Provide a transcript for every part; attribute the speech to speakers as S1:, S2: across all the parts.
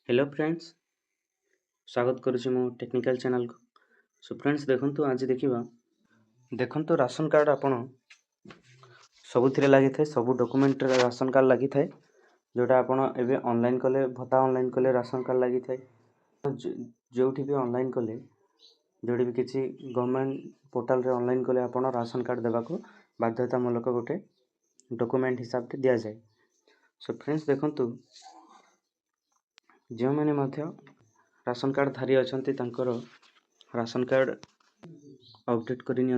S1: Hello friends, स्वागत करुच्ची मो technical channel को। सो फ्रेंड्स देखंतु आज देखंतु राशन कार्ड आपण सबुथिरे लागि थाए, सब डॉक्यूमेंट रे राशन कार्ड लागि थाए। जोटा आपण एबे ऑनलाइन कले भत्ता ऑनलाइन कले राशन कार्ड लागि थाए। जोठी भी ऑनलाइन कले जोठी भी किछि गवर्नमेंट पोर्टल रे ऑनलाइन कले आपण राशन कार्ड देबा को बाध्यतामूलक गोटे डॉक्यूमेंट हिसाब से दिया जाए। सो फ्रेंड्स देखंतु जो मैंने राशन कार्ड धारी अच्छा राशन कार्ड अपडेट करनी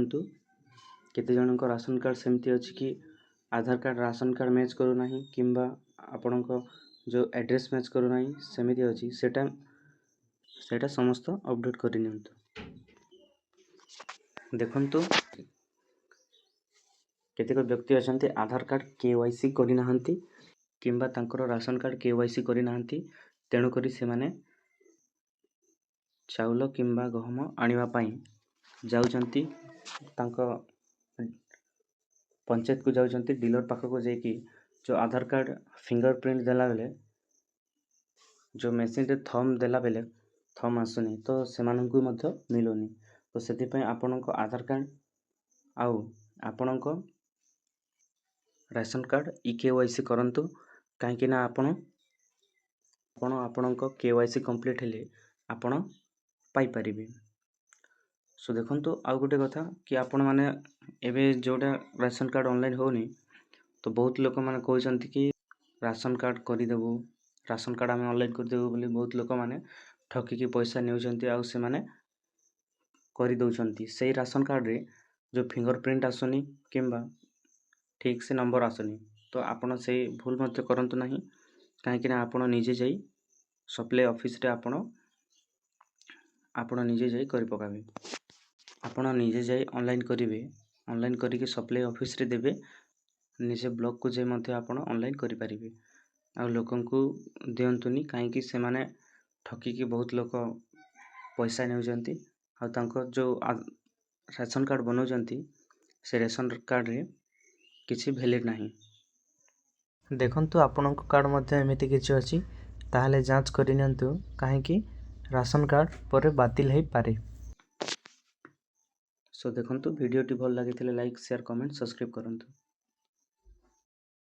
S1: केते जन को राशन कार्ड सेमती अच्छी कि आधार कार्ड राशन कार्ड मैच करूना किंबा आपण जो एड्रेस मैच करूना सेमती अच्छी सेटा समस्त अपडेट करनी देखंतु केतेक व्यक्ति अच्छा आधार कार्ड केवाईसी करना किंबा तांकर राशन कार्ड केवाईसी करना तेणुकरी से माने चाउल किंबा गहम आनिबा पई जाउचंती तांको पंचायत को जाउचंती डीलर पाख को जाई कि जो आधार कार्ड फिंगरप्रिंट देला बेले जो मशीन रे थंब देला बेले थंब आसुनी तो सेमानंकु मध्य मिलोनी। तो सेति पई आपनको आधार कार्ड आउ आपनको राशन कार्ड केवाईसी करंतु काहे कि ना आपणको केवाईसी कंप्लीट हेले आपण पाई परिबे। सो देखंतु आउ गोटे कथा कि आपण माने एबे जोटा राशन कार्ड ऑनलाइन होनी तो बहुत लोक माने कहउचंती कि राशन कार्ड करि देबो, राशन कार्ड हमें ऑनलाइन कर देबो बोली बहुत लोक माने ठकी कि पैसा नेउचंती आउ से माने करि दउचंती। सेही राशन कार्ड रे जो फिंगरप्रिंट आसुनी किंबा ठीक से नंबर आसुनी तो आपण से भूल मत करंतु नाही काहे कि ना आपण निजे जाई सप्लाई ऑफिस रे आपण निजे जाई करि पकाबे। आपण निजे जाई ऑनलाइन करिवे, ऑनलाइन करिके सप्लाई ऑफिस रे देबे, निजे ब्लॉक को जाई मते आपण ऑनलाइन करि परिबे। आ लोकन को दियंतुनी काहे कि से माने ठकी कि बहुत लोक पैसा नेउचंती आ तांको जो राशन कार्ड बनौचंती से राशन कार्ड रे किछि वैलिड नाही। देखंतु आपनक कार्ड मध्ये एमिति किछि अछि ताहले जांच करिनियंतु काहे कि राशन कार्ड पर बातिल है पारे। सो देखंतु वीडियो टी भल लागिथिले लाइक शेयर कमेंट सब्सक्राइब करंतु।